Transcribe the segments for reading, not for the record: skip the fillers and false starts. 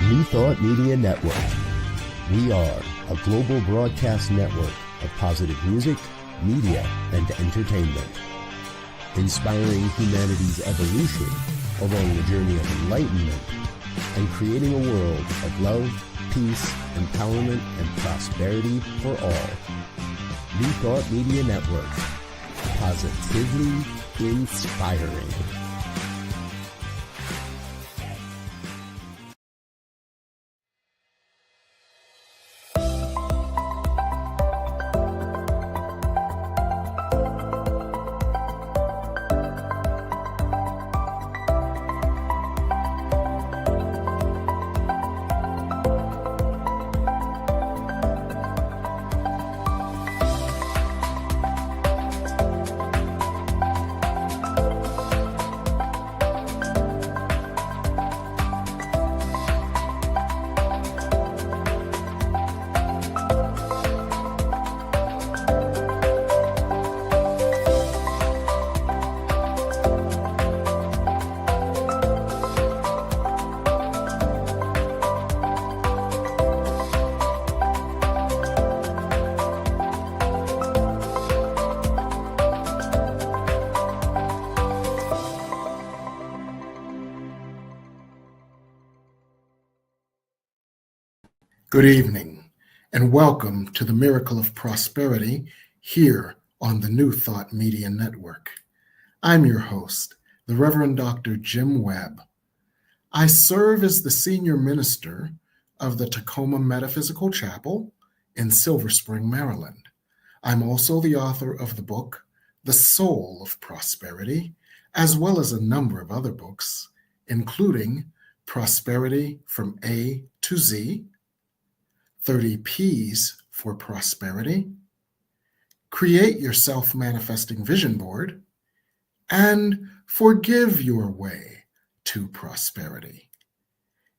New Thought Media Network. We are a global broadcast network of positive music, media, and entertainment, inspiring humanity's evolution along the journey of enlightenment and creating a world of love, peace, empowerment, and prosperity for all. New Thought Media Network. Positively inspiring. Good evening, and welcome to the Miracle of Prosperity here on the New Thought Media Network. I'm your host, the Reverend Dr. Jim Webb. I serve as the senior minister of the Tacoma Metaphysical Chapel in Silver Spring, Maryland. I'm also the author of the book, The Soul of Prosperity, as well as a number of other books, including Prosperity from A to Z, 30 P's for Prosperity, Create Your Self-Manifesting Vision Board, and Forgive Your Way to Prosperity.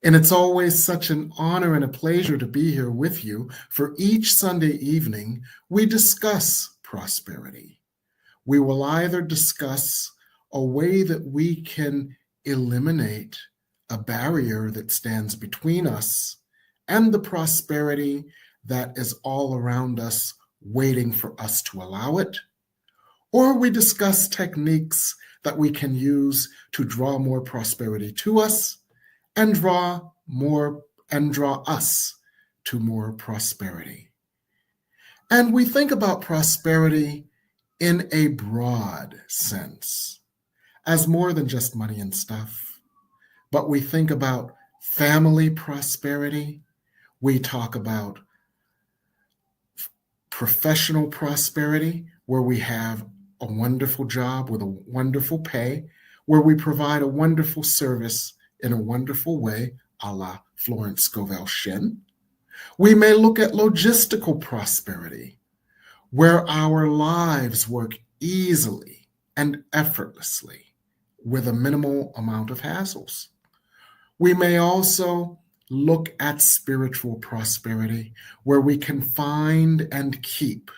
And it's always such an honor and a pleasure to be here with you. For each Sunday evening, we discuss prosperity. We will either discuss a way that we can eliminate a barrier that stands between us and the prosperity that is all around us, waiting for us to allow it. Or we discuss techniques that we can use to draw more prosperity to us and draw us to more prosperity. And we think about prosperity in a broad sense, as more than just money and stuff. But we think about family prosperity. We talk about professional prosperity, where we have a wonderful job with a wonderful pay, where we provide a wonderful service in a wonderful way, a la Florence Scovel Shinn. We may look at logistical prosperity, where our lives work easily and effortlessly with a minimal amount of hassles. We may also look at spiritual prosperity, where we can find and keep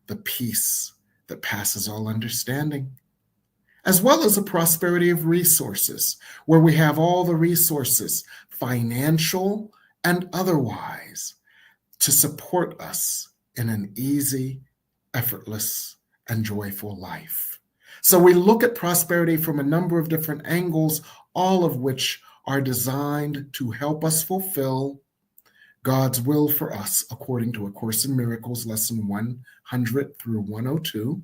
the peace that passes all understanding, as well as a prosperity of resources, where we have all the resources, financial and otherwise, to support us in an easy, effortless, and joyful life. So we look at prosperity from a number of different angles, all of which are designed to help us fulfill God's will for us, according to A Course in Miracles, lesson 100 through 102.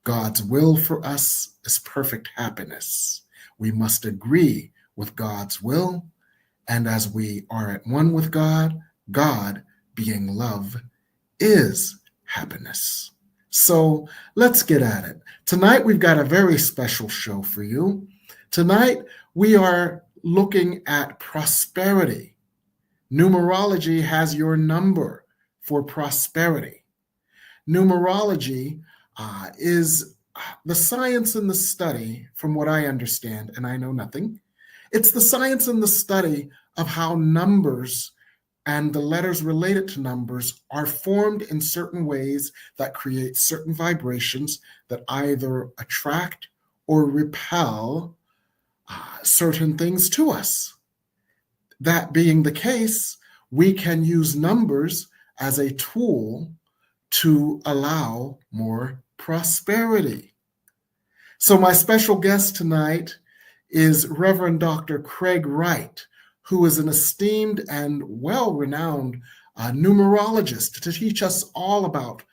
God's will for us is perfect happiness. We must agree with God's will, and as we are at one with God, God, being love, is happiness. So let's get at it. Tonight, we've got a very special show for you. Tonight, we are looking at prosperity. Numerology has your number for prosperity. Numerology is the science and the study, from what I understand, and I know nothing. It's the science and the study of how numbers and the letters related to numbers are formed in certain ways that create certain vibrations that either attract or repel certain things to us. That being the case, we can use numbers as a tool to allow more prosperity. So my special guest tonight is Reverend Dr. Craig Wright, who is an esteemed and well-renowned numerologist to teach us all about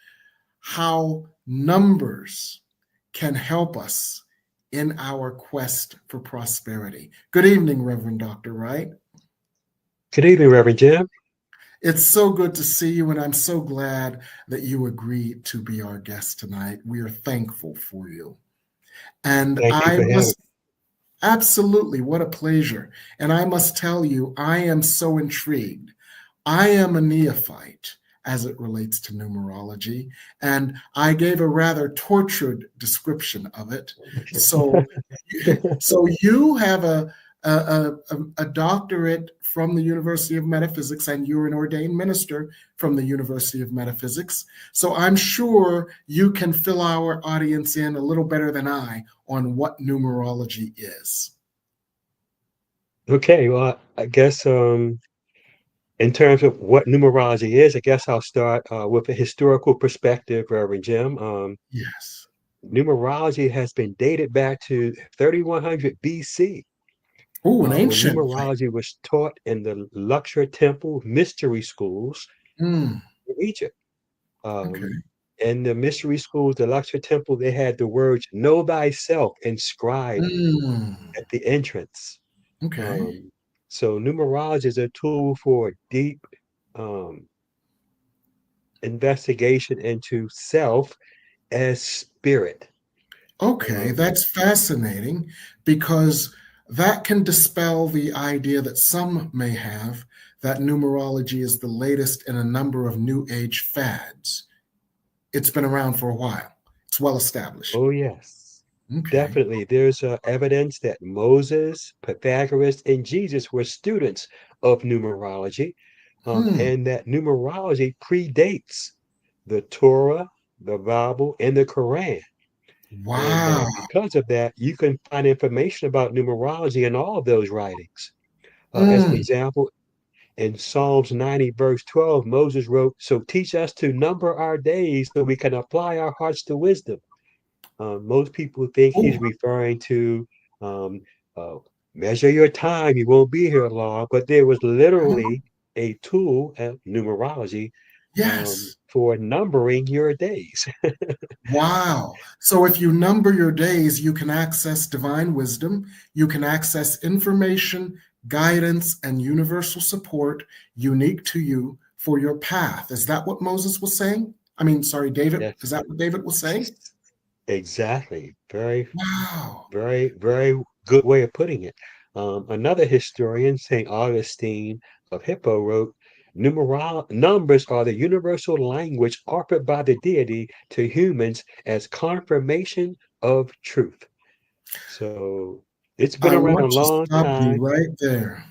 how numbers can help us in our quest for prosperity. Good evening, Reverend Dr. Wright. Good evening, Reverend Jim. It's so good to see you, and I'm so glad that you agreed to be our guest tonight. We are thankful for you. And Thank you for having me. Absolutely, what a pleasure. And I must tell you, I am so intrigued. I am a neophyte as it relates to numerology, and I gave a rather tortured description of it. So you have a doctorate from the University of Metaphysics, and you're an ordained minister from the University of Metaphysics. So I'm sure you can fill our audience in a little better than I on what numerology is. Okay, well, I guess in terms of what numerology is, I guess I'll start with a historical perspective, Reverend Jim. Yes. Numerology has been dated back to 3100 BC. Oh, an When ancient numerology was taught in the Luxor Temple mystery schools in Egypt. Okay. In the mystery schools, the Luxor Temple, they had the words "Know thyself" inscribed at the entrance. Okay. So numerology is a tool for deep investigation into self as spirit. Okay, that's fascinating, because that can dispel the idea that some may have that numerology is the latest in a number of new age fads. It's been around for a while. It's well established. Oh, yes, Okay. definitely. There's evidence that Moses, Pythagoras, and Jesus were students of numerology, and that numerology predates the Torah, the Bible, and the Quran. And Wow. because of that, you can find information about numerology in all of those writings. As an Mm. example, in Psalms 90, verse 12, Moses wrote, "So teach us to number our days so we can apply our hearts to wisdom." Most people think he's Oh, referring to um, uh, measure your time, you won't be here long, but there was literally a tool, numerology, yes. for numbering your days. Wow. So if you number your days, you can access divine wisdom, you can access information, guidance, and universal support unique to you for your path. Is that what Moses was saying? I mean, sorry, David. Is Yes, that what David was saying? exactly. Very, Wow. very, very good way of putting it. Another historian, St. Augustine of Hippo, wrote, Numbers are the universal language offered by the deity to humans as confirmation of truth." So it's been I around a want to long stop you time. right there.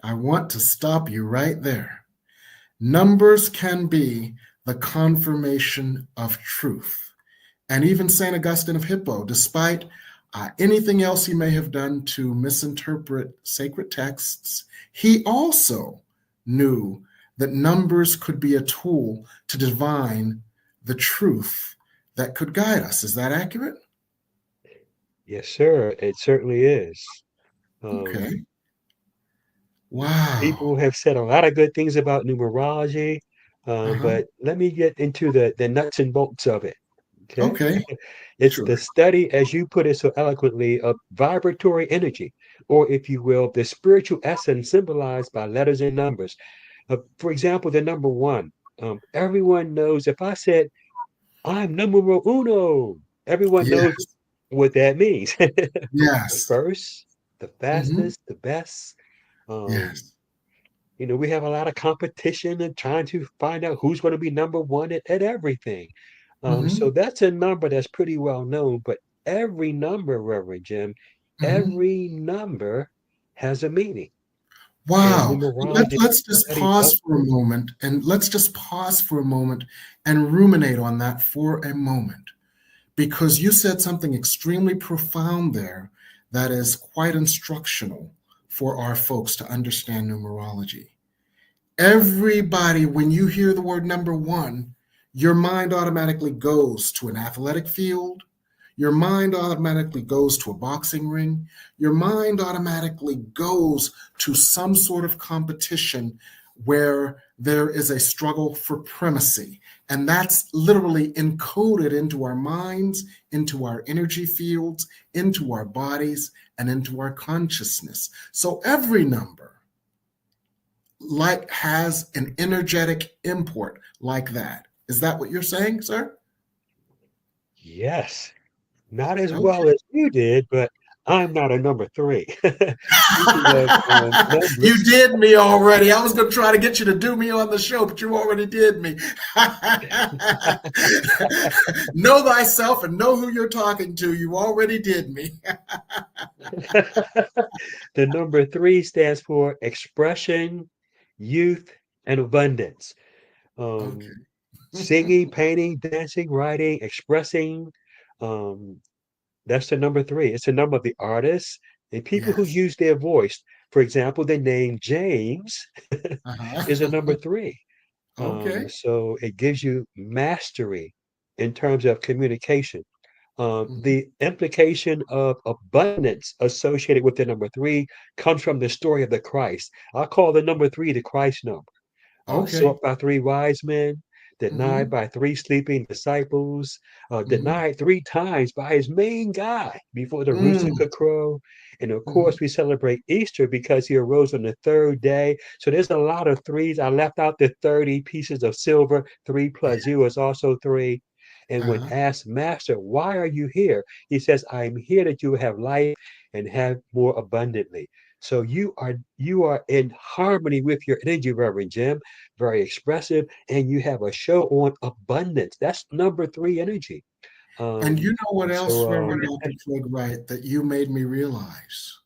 I want to stop you right there. Numbers can be the confirmation of truth. And even St. Augustine of Hippo, despite anything else he may have done to misinterpret sacred texts, he also knew that numbers could be a tool to divine the truth that could guide us. Is that accurate? Yes, sir, it certainly is. Um, Okay. Wow. People have said a lot of good things about numerology, Uh-huh. but let me get into the nuts and bolts of it. Okay. Okay. It's the Sure. study, as you put it so eloquently, of vibratory energy, or if you will, the spiritual essence symbolized by letters and numbers. For example, the number one. Everyone knows if I said, "I'm numero uno," everyone knows Yes. what that means. The Yes. first, the Hmm. fastest, the best. Um, Yes. we have a lot of competition and trying to find out who's going to be number one at everything. Hmm. So that's a number that's pretty well known, but every number, Reverend Jim, Hmm. every number has a meaning. And Wow. numerology Let's just study of pause for a moment, and let's just pause for a moment and ruminate on that for a moment, because you said something extremely profound there that is quite instructional for our folks to understand numerology. Everybody, when you hear the word number one, your mind automatically goes to an athletic field. Your mind automatically goes to a boxing ring. Your mind automatically goes to some sort of competition where there is a struggle for primacy. And that's literally encoded into our minds, into our energy fields, into our bodies, and into our consciousness. So every number has an energetic import like that. Is that what you're saying, sir? Yes. Not as Okay. well as you did, but I'm not a number three. Speaking of You numbers, did me already. I was going to try to get you to do me on the show, but you already did me. Know thyself and know who you're talking to. You already did me. the number three stands for expression, youth, and abundance. Okay. Um, Singing, painting, dancing, writing, expressing. Um, that's the number three. It's the number of the artists and people who Yes. use their voice. For example, the name James is a number Uh-huh. three. Okay. So it gives you mastery in terms of communication. Mhm. The implication of abundance associated with the number three comes from the story of the Christ. I call the number three the Christ number. Okay. Sought by three wise men, denied Hmm. by three sleeping disciples, Hmm. denied three times by his main guy before the rooster Mm. could crow. And of Hmm. course, we celebrate Easter because he arose on the third day. So there's a lot of threes. I left out the 30 pieces of silver. Three Yeah. plus zero is also three. And when Uh-huh. asked, Master, why are you here? He says, I'm here that you will have life and have more abundantly. So you are in harmony with your energy, Reverend Jim, very expressive, and you have a show on abundance. That's number three energy. And you Um, know what else, so Reverend Dr. Craig Wright, that you made me realize?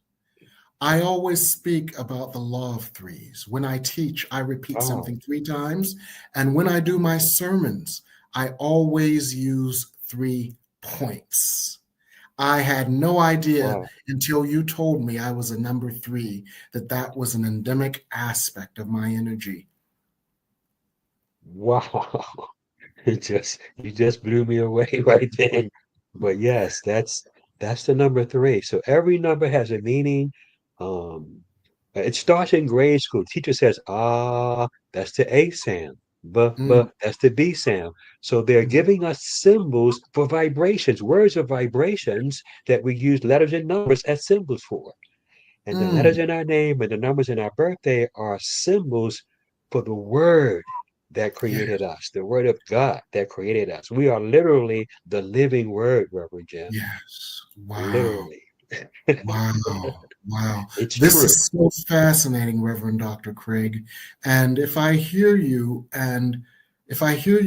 I always speak about the law of threes. When I teach, I repeat oh something three times. And when I do my sermons, I always use 3 points. I had no idea wow, until you told me I was a number three, that that was an endemic aspect of my energy. wow. You just blew me away right then. But yes, that's the number three. So every number has a meaning. Um, it starts in grade school. Teacher says, ah, that's the A sound. Mm, That's the B sound. So they're mhm, giving us symbols for vibrations. Words are vibrations that we use letters and numbers as symbols for. And the letters mm. in our name and the numbers in our birthday are symbols for the word that Yeah, created us, the word of God that created us. We are literally the living word, Reverend Jim. yes. Wow. Literally. Wow. Wow. It's This true. is so fascinating, Reverend Dr. Craig. And if I hear you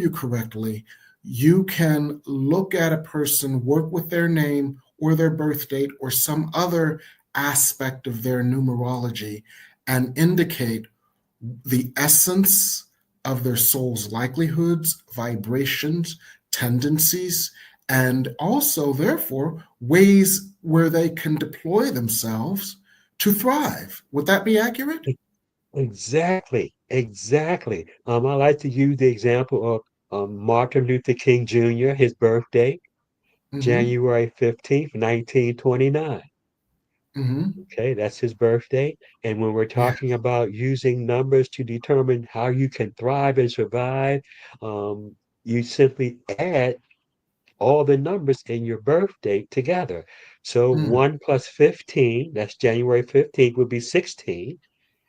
correctly, you can look at a person, work with their name or their birth date or some other aspect of their numerology and indicate the essence of their soul's likelihoods, vibrations, tendencies, and also, therefore, ways where they can deploy themselves to thrive. Would that be accurate? E- Exactly. Exactly. I like to use the example of Martin Luther King Jr., his birthday, Mm-hmm. January 15th, 1929. Mm-hmm. Okay, that's his birthday. And when we're Yeah. talking about using numbers to determine how you can thrive and survive, you simply add all the numbers in your birthday together. So Mm. 1 plus 15, that's January 15th, would be 16.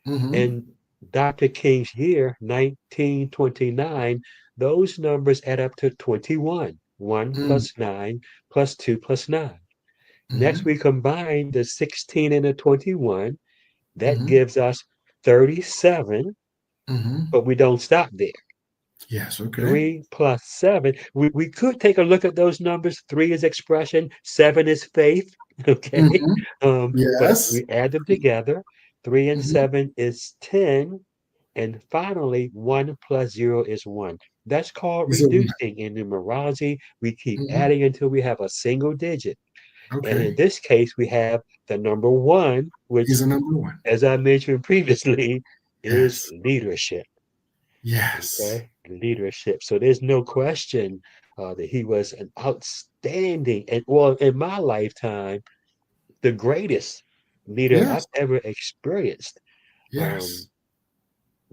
Mm-hmm. And Dr. King's year, 1929, those numbers add up to 21. 1 Mm. plus 9 plus 2 plus 9. Next, Mm-hmm. we combine the 16 and the 21. That Mm-hmm. gives us 37, Mm-hmm. but we don't stop there. Yes. Okay. 3 plus 7. We could take a look at those numbers. 3 is expression, 7 is faith. Okay. Mm-hmm. But Yes. we add them together. 3 and Mm-hmm. 7 is 10. And finally, 1 plus 0 is 1. That's called Is it one? reducing. In numerology, we keep Mm-hmm. adding until we have a single digit. And in Okay. this case, we have the number one, which, He's a number one. as I mentioned previously, is Yes. leadership. Yes. Okay, leadership. So there's no question that he was an outstanding, and well, in my lifetime, the greatest leader Yes. I've ever experienced. Yes. Um,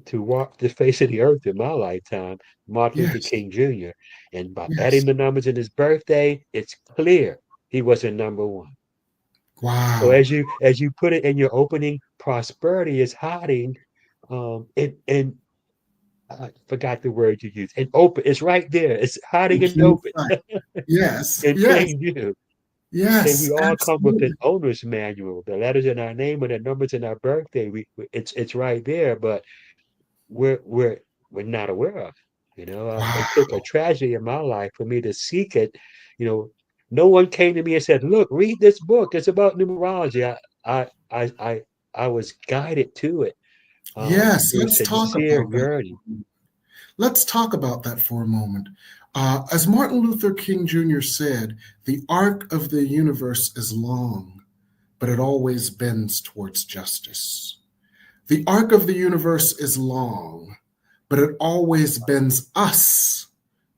to walk the face of the earth in my lifetime, Martin Luther Yes. King Jr. And by adding Yes. the numbers in his birthday, it's clear he wasn't number one. So Wow. as you put it in your opening, prosperity is hiding and I forgot the word you used. And open, it's right there. It's hiding In and plain open sight. Yes. in Yes. plain view. And we Yes. all come with an Absolutely. owner's manual. The letters in our name and the numbers in our birthday. It's right there, but we're we're we're not aware of. It took a Wow. tragedy in my life for me to seek it. You know, no one came to me and said, "Look, read this book. It's about numerology." I was guided to it Yes. through Let's talk sincere about that. yearning. Let's talk about that for a moment. As Martin Luther King Jr. said, the arc of the universe is long, but it always bends towards justice. The arc of the universe is long, but it always bends us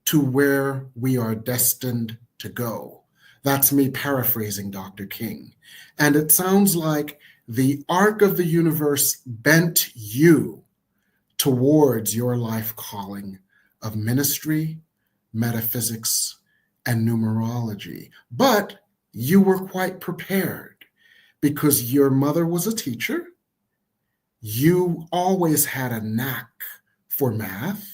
to where we are destined to go. That's me paraphrasing Dr. King. And it sounds like the arc of the universe bent you towards your life calling of ministry, metaphysics, and numerology. But you were quite prepared because your mother was a teacher. You always had a knack for math,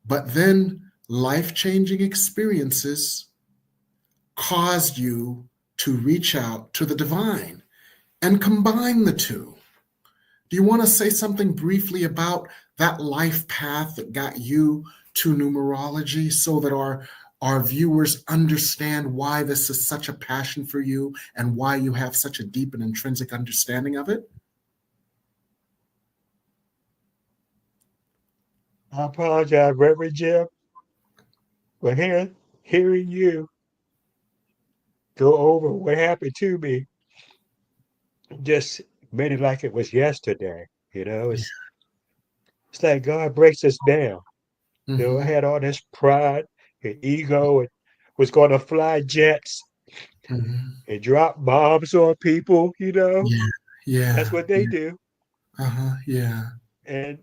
but then life-changing experiences caused you to reach out to the divine and combine the two. Do you want to say something briefly about that life path that got you to numerology so that our viewers understand why this is such a passion for you and why you have such a deep and intrinsic understanding of it? I apologize, Reverend Jim, for hearing you go over what happened to me. Just made it like it was yesterday. Yeah. It's like God breaks us down. I Mm-hmm. had all this pride and ego and was going to fly jets Mm-hmm. and drop bombs on people. Yeah. That's Yeah. what they Yeah. do. Uh-huh. Yeah. And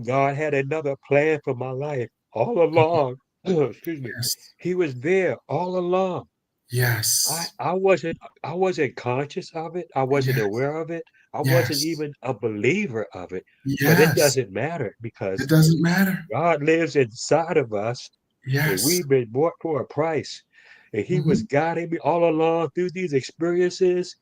God had another plan for my life all along. Excuse me. Yes. He was there all along. I, Yes. I wasn't I wasn't conscious of it. I wasn't Yes. aware of it. I wasn't Yes. even a believer of it. But it Yes. doesn't matter It because doesn't matter. God lives inside of us and Yes. we've been bought for a price. And he was Mm-hmm. guiding me all along through these experiences.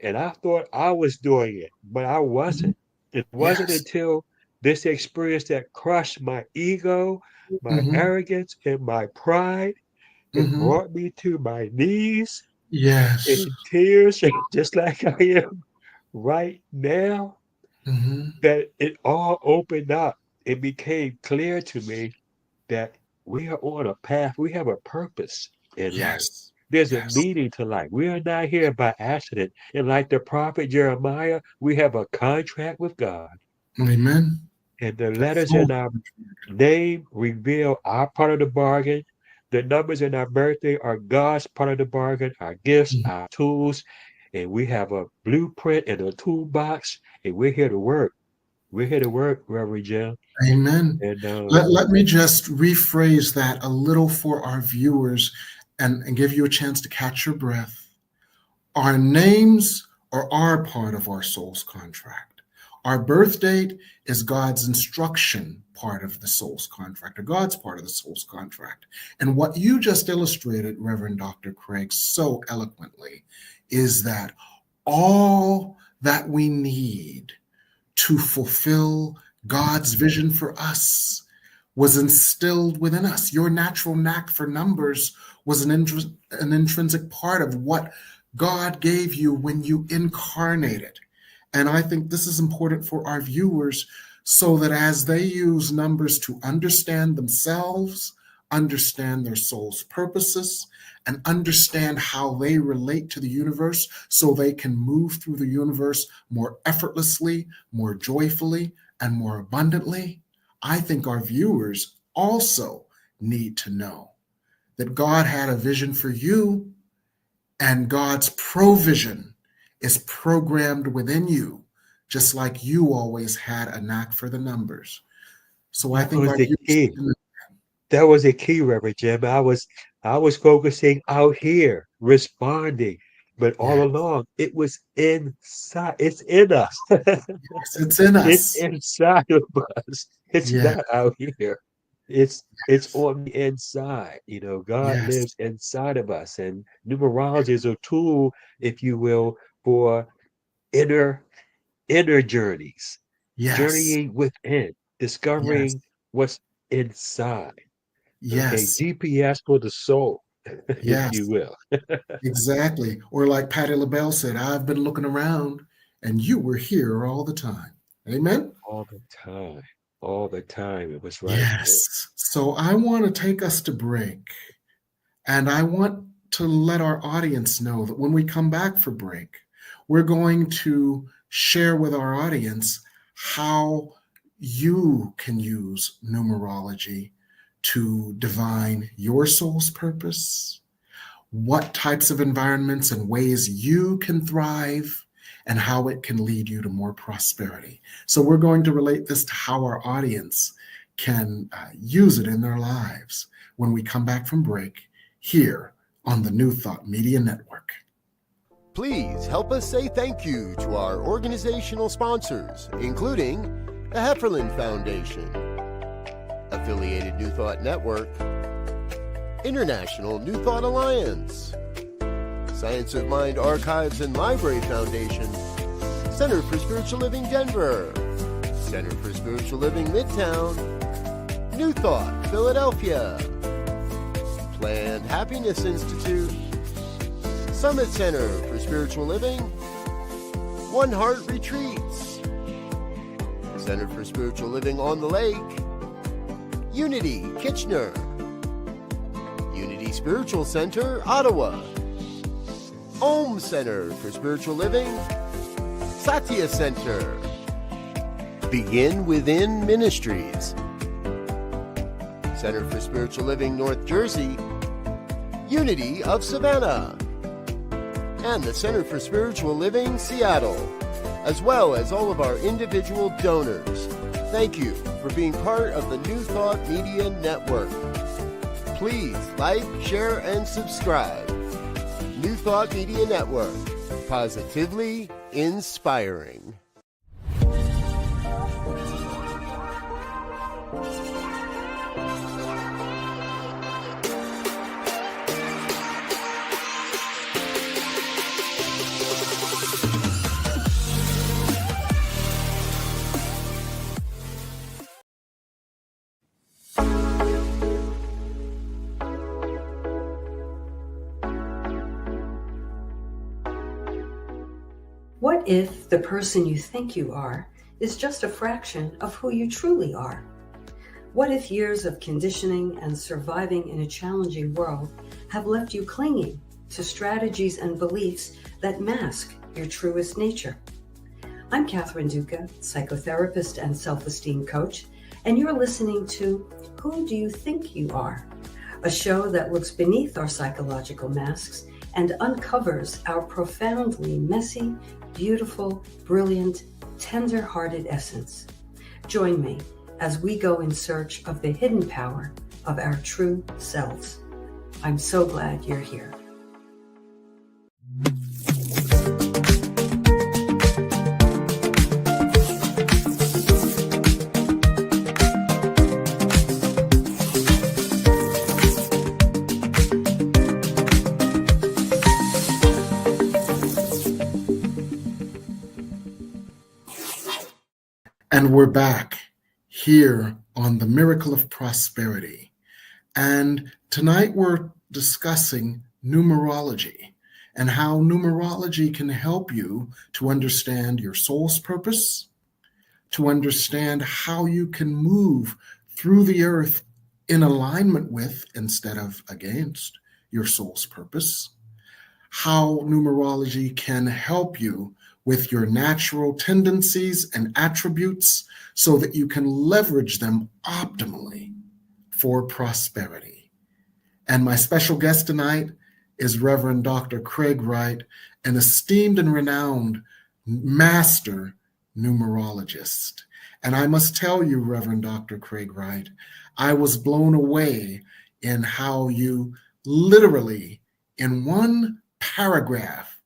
And I thought I was doing it, but I Mm-hmm. wasn't. It wasn't Yes. until this experience that crushed my ego, my Mm-hmm. arrogance, and my pride and Mm-hmm. brought me to my knees Yes. in tears, just like I am right now, Mm-hmm. that it all opened up. It became clear to me that we are on a path, we have a purpose in life. Yes. There's a Yes. meaning to life. We are not here by accident. And like the prophet Jeremiah, we have a contract with God. Amen. And the The letters full in our name reveal our part of the bargain. The numbers in our birthday are God's part of the bargain, our gifts, contract. our tools. And we have a blueprint and a toolbox, and we're here to work. We're here to work, Reverend Jim. Amen. And Let me just rephrase that a little for our viewers and give you a chance to catch your breath. Our names are our part of our soul's contract. Our birth date is God's instruction part of the soul's contract, or God's part of the soul's contract. And what you just illustrated, Reverend Dr. Craig, so eloquently, is that all that we need to fulfill God's vision for us was instilled within us. Your natural knack for numbers was an intrinsic part of what God gave you when you incarnated. And I think this is important for our viewers so that as they use numbers to understand themselves, understand their soul's purposes, and understand how they relate to the universe so they can move through the universe more effortlessly, more joyfully, and more abundantly, I think our viewers also need to know that God had a vision for you, and God's provision is programmed within you, just like you always had a knack for the numbers. So I That think was our the key. viewers, That was a key, Reverend Jim. I was focusing out here, responding, but all yes, along it was inside. It's in us. it's in It's us. inside of us. It's Yeah, not out here. It's on the inside. You know, God yes, lives inside of us, and numerology is a tool, if you will, for inner inner journeys, yes, journeying within, yes, discovering what's inside. Okay, yes, GPS for the soul, if you yes, will. exactly. Or like Patti LaBelle said, I've been looking around and you were here all the time. Amen. All the time. All the time. It was right. Yes. So I want to take us to break. And I want to let our audience know that when we come back for break, we're going to share with our audience how you can use numerology to divine your soul's purpose, what types of environments and ways you can thrive, and how it can lead you to more prosperity. So we're going to relate this to how our audience can use it in their lives when we come back from break here on the New Thought Media Network. Please help us say thank you to our organizational sponsors, including the Hefferland Foundation, Affiliated New Thought Network, International New Thought Alliance, Science of Mind Archives and Library Foundation, Center for Spiritual Living Denver, Center for Spiritual Living Midtown, New Thought Philadelphia, Planned Happiness Institute, Summit Center for Spiritual Living, One Heart Retreats, Center for Spiritual Living on the Lake, Unity Kitchener, Unity Spiritual Center Ottawa, Om Center for Spiritual Living, Satya Center, Begin Within Ministries, Center for Spiritual Living North Jersey, Unity of Savannah, and the Center for Spiritual Living Seattle, as well as all of our individual donors. Thank you for being part of the New Thought Media Network. Please like, share, and subscribe. New Thought Media Network, positively inspiring. What if the person you think you are is just a fraction of who you truly are? What if years of conditioning and surviving in a challenging world have left you clinging to strategies and beliefs that mask your truest nature? I'm Catherine Duca, psychotherapist and self-esteem coach, and you're listening to Who Do You Think You Are? A show that looks beneath our psychological masks and uncovers our profoundly messy, beautiful, brilliant, tender-hearted essence. Join me as we go in search of the hidden power of our true selves. I'm so glad you're here. And we're back here on the Miracle of Prosperity. And tonight we're discussing numerology and how numerology can help you to understand your soul's purpose, to understand how you can move through the earth in alignment with instead of against your soul's purpose, how numerology can help you with your natural tendencies and attributes so that you can leverage them optimally for prosperity. And my special guest tonight is Reverend Dr. Craig Wright, an esteemed and renowned master numerologist. And I must tell you, Reverend Dr. Craig Wright, I was blown away in how you literally, in one paragraph,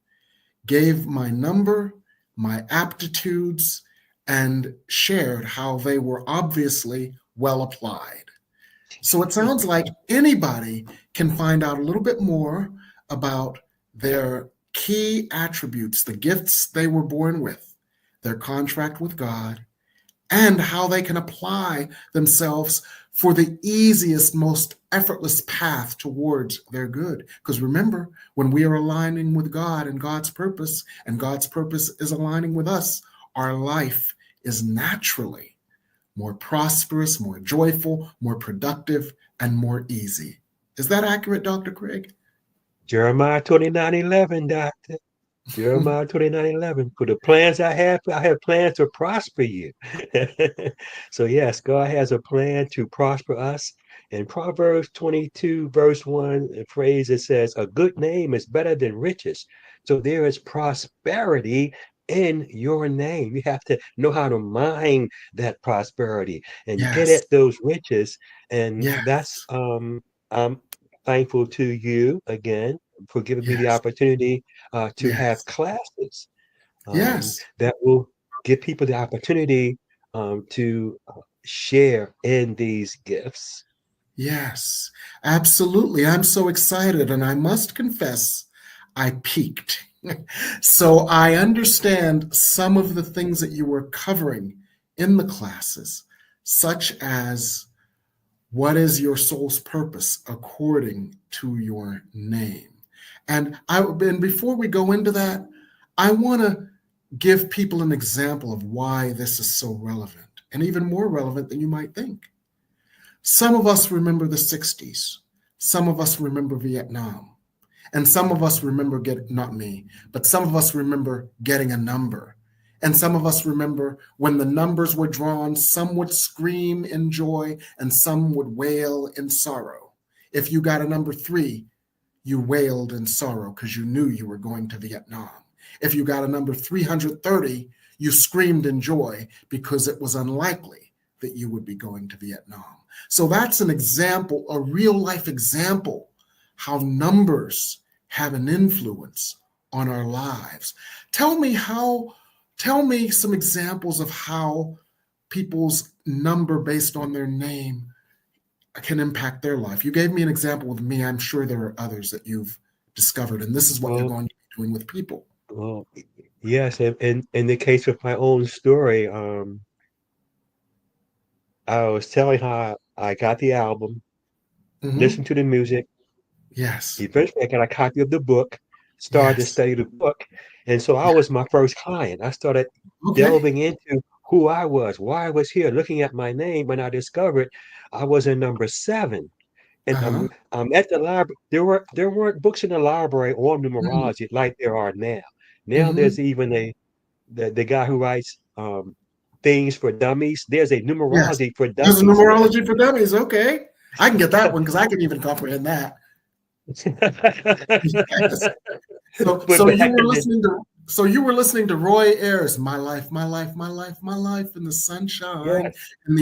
gave my number, my aptitudes, and shared how they were obviously well applied. So it sounds like anybody can find out a little bit more about their key attributes, the gifts they were born with, their contract with God, and how they can apply themselves for the easiest, most effortless path towards their good. Because remember, when we are aligning with God and God's purpose is aligning with us, our life is naturally more prosperous, more joyful, more productive, and more easy. Is that accurate, Dr. Craig? Jeremiah 29:11, Doctor. Jeremiah 29:11. For the plans I have plans to prosper you. So yes, God has a plan to prosper us. In Proverbs 22, verse 1, a phrase that says, a good name is better than riches. So there is prosperity in your name. You have to know how to mine that prosperity and get Yes. at those riches. And Yes. that's I'm thankful to you again for giving me the Yes. opportunity to Yes. have classes Yes. that will give people the opportunity to share in these gifts. Yes, absolutely. I'm so excited. And I must confess, I peaked. So I understand some of the things that you were covering in the classes, such as what is your soul's purpose according to your name. And before we go into that, I want to give people an example of why this is so relevant, and even more relevant than you might think. Some of us remember the 60s. Some of us remember Vietnam. And some of us remember not me, but some of us remember getting a number. And some of us remember when the numbers were drawn, some would scream in joy and some would wail in sorrow. If you got a number 3, you wailed in sorrow because you knew you were going to Vietnam. If you got a number 330, you screamed in joy because it was unlikely that you would be going to Vietnam. So that's an example, a real life example, how numbers have an influence on our lives. Tell me some examples of how people's number based on their name can impact their life. You gave me an example with me. I'm sure there are others that you've discovered, and this is what you're going to be doing with people. Well, yes, and in the case of my own story, I was telling how I got the album, listened to the music. Yes. Eventually, I got a copy of the book, started to Yes. study the book. And so I was my first client. I started delving into who I was, why I was here, looking at my name when I discovered I was in number 7. And I'm at the library. There weren't books in the library on numerology like there are now. Now there's even the guy who writes things for dummies. There's a numerology for dummies. There's a numerology for dummies. Okay. I can get that one because I can even comprehend that. Yes. So you were listening to Roy Ayers, My Life, My Life, My Life, My Life in the Sunshine. Yes. And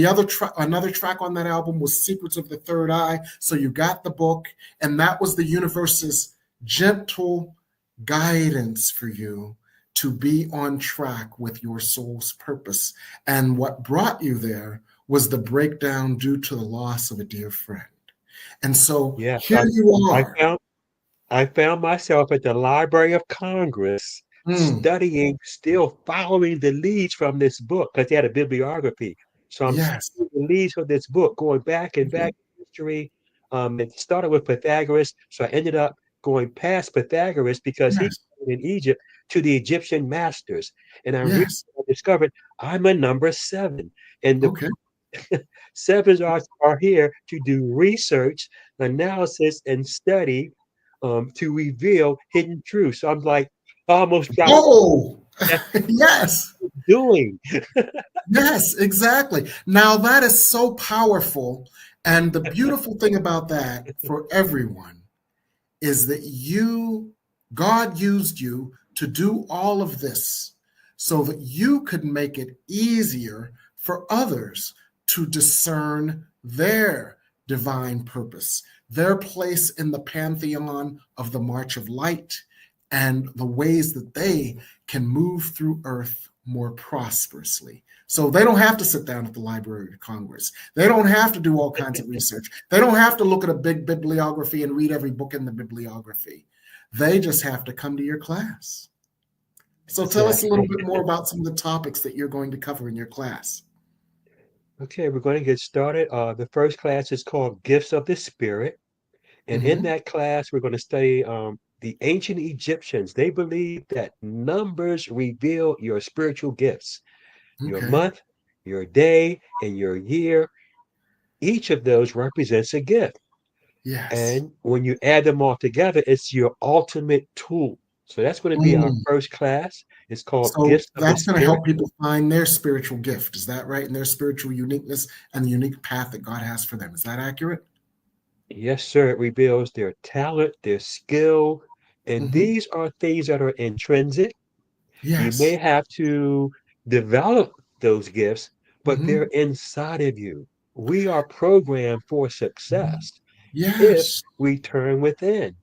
another track on that album was Secrets of the Third Eye. So you got the book, and that was the universe's gentle guidance for you to be on track with your soul's purpose. And what brought you there was the breakdown due to the loss of a dear friend. And so here you are. I found myself at the Library of Congress studying, still following the leads from this book because they had a bibliography. So I'm studying the leads of this book, going back and back in history. It started with Pythagoras, so I ended up going past Pythagoras because he was in Egypt to the Egyptian masters. And I discovered I'm a number 7. And the Sevens are here to do research, analysis, and study to reveal hidden truths. So I'm like, I almost dropped. Oh, That's yes. what I'm doing. Yes, exactly. Now that is so powerful. And the beautiful thing about that for everyone is that God used you to do all of this so that you could make it easier for others to discern their divine purpose, their place in the pantheon of the March of Light, and the ways that they can move through Earth more prosperously. So they don't have to sit down at the Library of Congress. They don't have to do all kinds of research. They don't have to look at a big bibliography and read every book in the bibliography. They just have to come to your class. So tell us a little bit more about some of the topics that you're going to cover in your class. Okay, we're going to get started. The first class is called Gifts of the Spirit. And in that class, we're going to study the ancient Egyptians. They believed that numbers reveal your spiritual gifts, your month, your day, and your year. Each of those represents a gift. Yes. And when you add them all together, it's your ultimate tool. So that's going to be our first class. It's called So Gifts of the that's going to Spirit. help people find their spiritual gift. Is that right? And their spiritual uniqueness and the unique path that God has for them. Is that accurate? Yes, sir. It reveals their talent, their skill, and these are things that are intrinsic. You may Yes. have to develop those gifts, but they're inside of you. We are programmed for success if Yes. we turn within.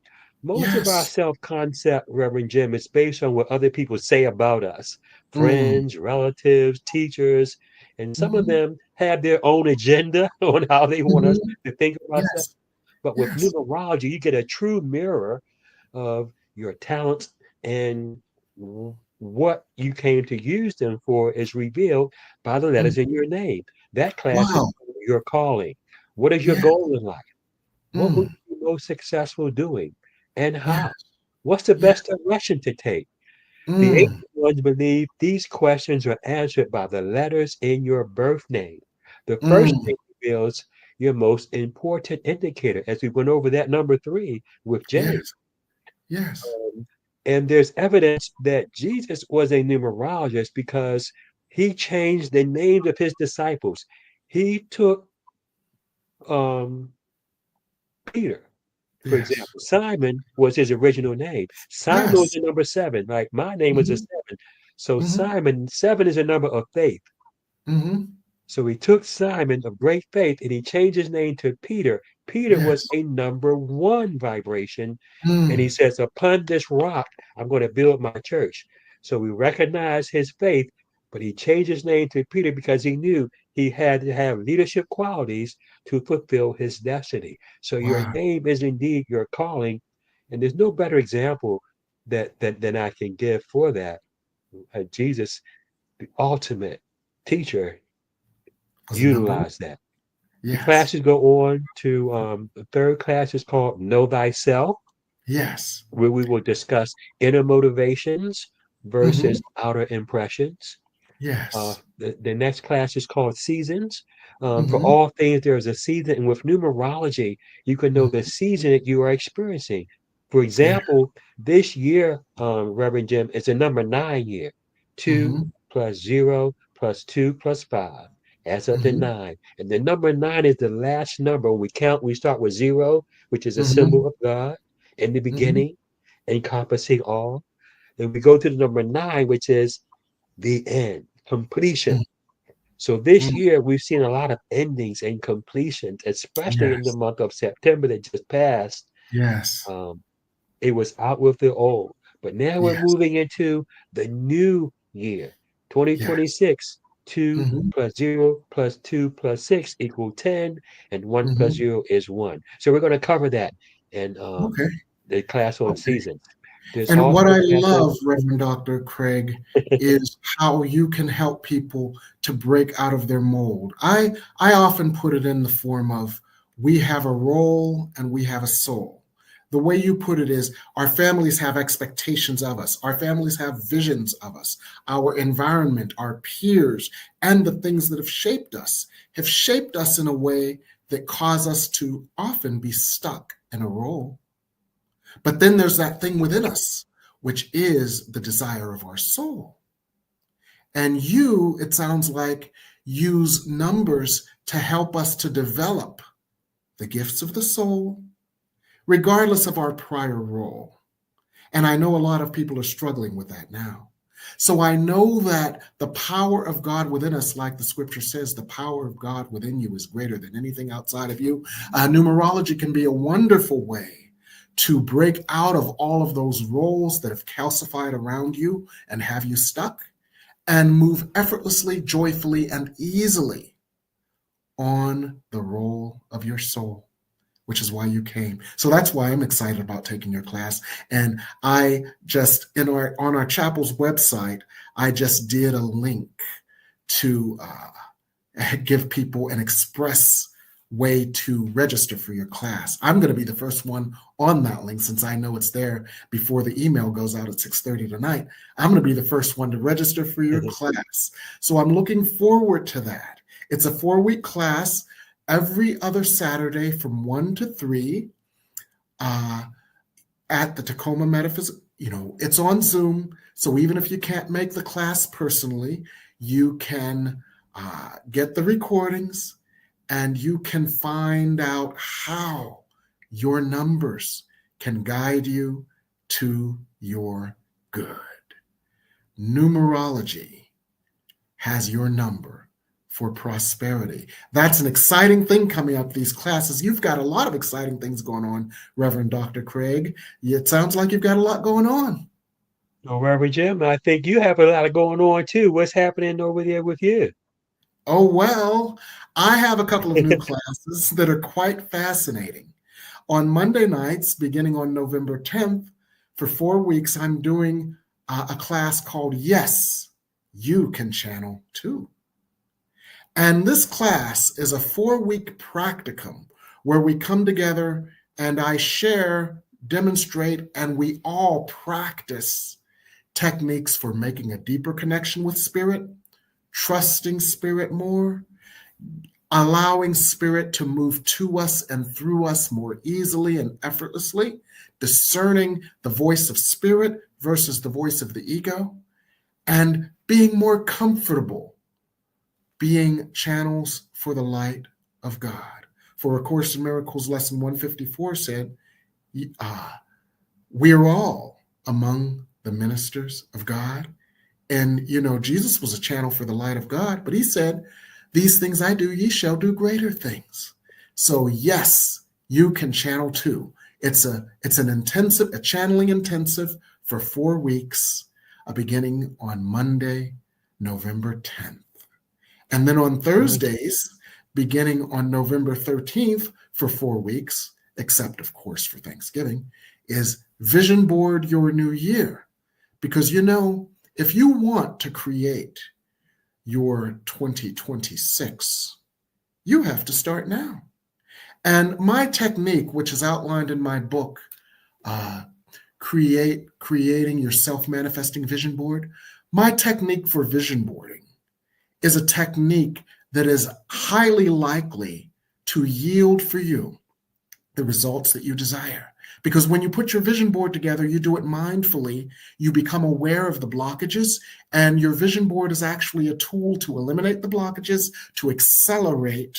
Most of our Yes. self-concept, Reverend Jim, is based on what other people say about us, Mm. friends, relatives, teachers, and some of Mhm. them have their own agenda on how they want us Mhm. to think of ourselves. Yes. But with Yes. numerology, you get a true mirror of your talents, and what you came to use them for is revealed by the letters in Mhm. your name. That class is Wow. your calling. What is your Yeah. goal in life? What will Mm. you be most successful doing, and Yeah. how? What's the Yeah. best direction to take? The Mm. ancient ones believe these questions are answered by the letters in your birth name. The first Mm. name reveals your most important indicator, as we went over that number 3 with James. Yes. Yes. And there's evidence that Jesus was a numerologist because he changed the names of his disciples. He took um, Peter, for Yes. example. Simon was his original name. Simon was Yes. the number 7. Like my name was a Mhm. 7. So Mhm. Simon, 7 is a number of faith. Mhm. So he took Simon of great faith and he changed his name to Peter. Peter was Yes. a number 1 vibration. And he Mm. says, upon this rock, I'm going to build my church. So we recognize his faith, but he changed his name to Peter because he knew he had to have leadership qualities to fulfill his destiny. So your Wow. name is indeed your calling. And there's no better example than I can give for that. Jesus, the ultimate teacher, Was a number one. utilized that. The Yes. classes go on to the third class is called Know Thyself, Yes. where we will discuss inner motivations Mhm. versus outer impressions. Yes. The next class is called Seasons. For Mhm. all things, there is a season, and with numerology, you can know Mm. the season that you are experiencing. For Yeah. example, this year, Reverend Jim, is a number 9 year. 2 Mhm. plus 0 plus 2 plus 5 adds up to Mhm. 9. And the number 9 is the last number. When we count, we start with 0, which is a symbol Mhm. of God in the Mhm. beginning, encompassing all. Then we go to the number 9, which is the end, completion. Mm. So this Mm. year we've seen a lot of endings and completions, especially in the Yes. month of September that just passed. Yes. Um, it was out with the old, but now we're Yes. moving into the new year, Yes. 2026. 2 Mhm. plus 0 plus 2 plus 6 equal 10, and 1 plus Mhm. 0 is 1. So we're going to cover that in Okay. the class on Okay. seasons. There's And what also I a class on love, Reverend Dr. Craig, is how you can help people to break out of their mold. I often put it in the form of we have a role and we have a soul. The way you put it is, our families have expectations of us. Our families have visions of us. Our environment, our peers, and the things that have shaped us in a way that cause us to often be stuck in a role. But then there's that thing within us, which is the desire of our soul. And you, it sounds like, use numbers to help us to develop the gifts of the soul, regardless of our prior role. And I know a lot of people are struggling with that now. So I know that the power of God within us, like the scripture says, the power of God within you is greater than anything outside of you. Numerology can be a wonderful way to break out of all of those roles that have calcified around you and have you stuck, and move effortlessly, joyfully, and easily on the role of your soul, which is why you came. So that's why I'm excited about taking your class. And I just, on our chapel's website, I just did a link to give people an express way to register for your class. I'm going to be the first one on that link, since I know it's there before the email goes out at 6:30 tonight. I'm going to be the first one to register for your class. So I'm looking forward to that. It's a 4-week class every other Saturday from 1 to 3 at the Tacoma Metaphysical. It's on Zoom. So even if you can't make the class personally, you can get the recordings, and you can find out how your numbers can guide you to your good. Numerology has your number for prosperity. That's an exciting thing coming up these classes. You've got a lot of exciting things going on, Reverend Dr. Craig. It sounds like you've got a lot going on. Oh, Reverend Jim, I think you have a lot going on too. What's happening over there with you? Oh, well, I have a couple of new classes that are quite fascinating. On Monday nights, beginning on November 10th, for 4 weeks, I'm doing a class called Yes, You Can Channel Too. And this class is a 4-week practicum where we come together and I share, demonstrate, and we all practice techniques for making a deeper connection with spirit, trusting spirit more, allowing spirit to move to us and through us more easily and effortlessly, discerning the voice of spirit versus the voice of the ego, and being more comfortable being channels for the light of God. For A Course in Miracles, lesson 154 said, we're all among the ministers of God. And, Jesus was a channel for the light of God, but he said, these things I do, ye shall do greater things. So yes, you can channel too. It's a channeling intensive for 4 weeks, beginning on Monday, November 10th. And then on Thursdays, beginning on November 13th for 4 weeks, except of course for Thanksgiving, is Vision Board Your New Year. Because if you want to create your 2026, you have to start now. And my technique, which is outlined in my book, Creating Your Self-Manifesting Vision Board, my technique for vision boarding is a technique that is highly likely to yield for you the results that you desire. Because when you put your vision board together, you do it mindfully, you become aware of the blockages, and your vision board is actually a tool to eliminate the blockages, to accelerate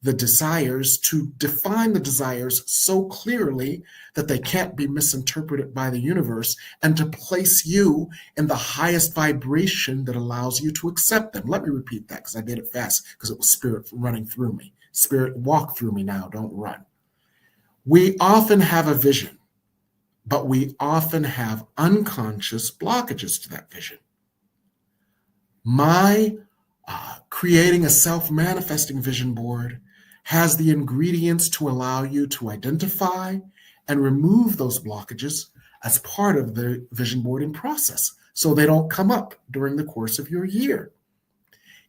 the desires, to define the desires so clearly that they can't be misinterpreted by the universe, and to place you in the highest vibration that allows you to accept them. Let me repeat that because I did it fast because it was spirit running through me. Spirit, walk through me now, don't run. We often have a vision, but we often have unconscious blockages to that vision. My creating a self-manifesting vision board has the ingredients to allow you to identify and remove those blockages as part of the vision boarding process, so they don't come up during the course of your year.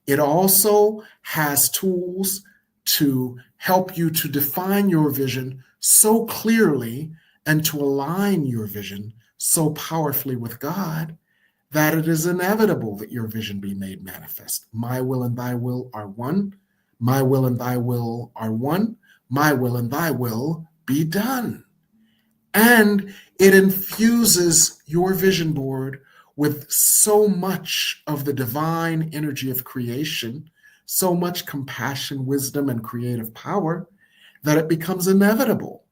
It also has tools to help you to define your vision so clearly and to align your vision so powerfully with God that it is inevitable that your vision be made manifest. My will and thy will are one. My will and thy will are one. My will and thy will be done. And it infuses your vision board with so much of the divine energy of creation, so much compassion, wisdom, and creative power that it becomes inevitable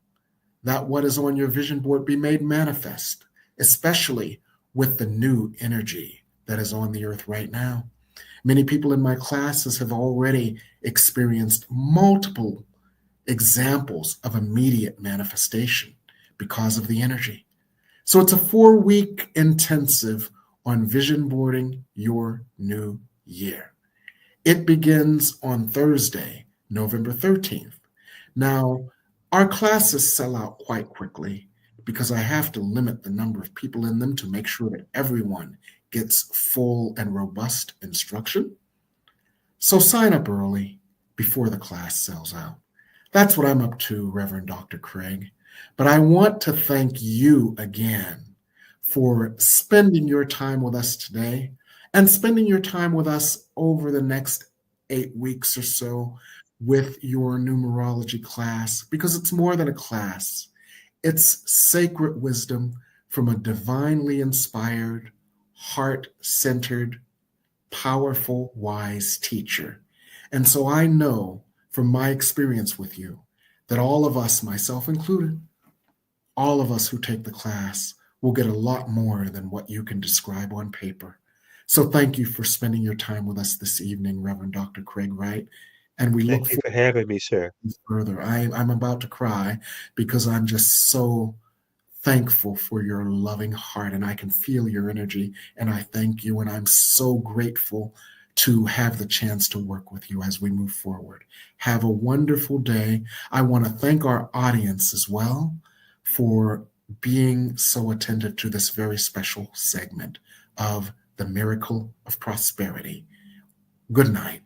that what is on your vision board be made manifest, especially with the new energy that is on the earth right now. Many people in my classes have already experienced multiple examples of immediate manifestation because of the energy. So it's a 4-week intensive on vision boarding your new year. It begins on Thursday, November 13th. Now, our classes sell out quite quickly because I have to limit the number of people in them to make sure that everyone gets full and robust instruction. So sign up early before the class sells out. That's what I'm up to, Reverend Dr. Craig. But I want to thank you again for spending your time with us today and spending your time with us over the next 8 weeks or so with your numerology class, because it's more than a class. It's sacred wisdom from a divinely inspired, heart-centered, powerful, wise teacher. And so I know from my experience with you that all of us, myself included, all of us who take the class will get a lot more than what you can describe on paper. So thank you for spending your time with us this evening, Reverend Dr. Craig Wright. And we look Thank you for having me, sir. further. I'm about to cry because I'm just so thankful for your loving heart, and I can feel your energy, and I thank you, and I'm so grateful to have the chance to work with you as we move forward. Have a wonderful day. I want to thank our audience as well for being so attentive to this very special segment of the Miracle of Prosperity. Good night.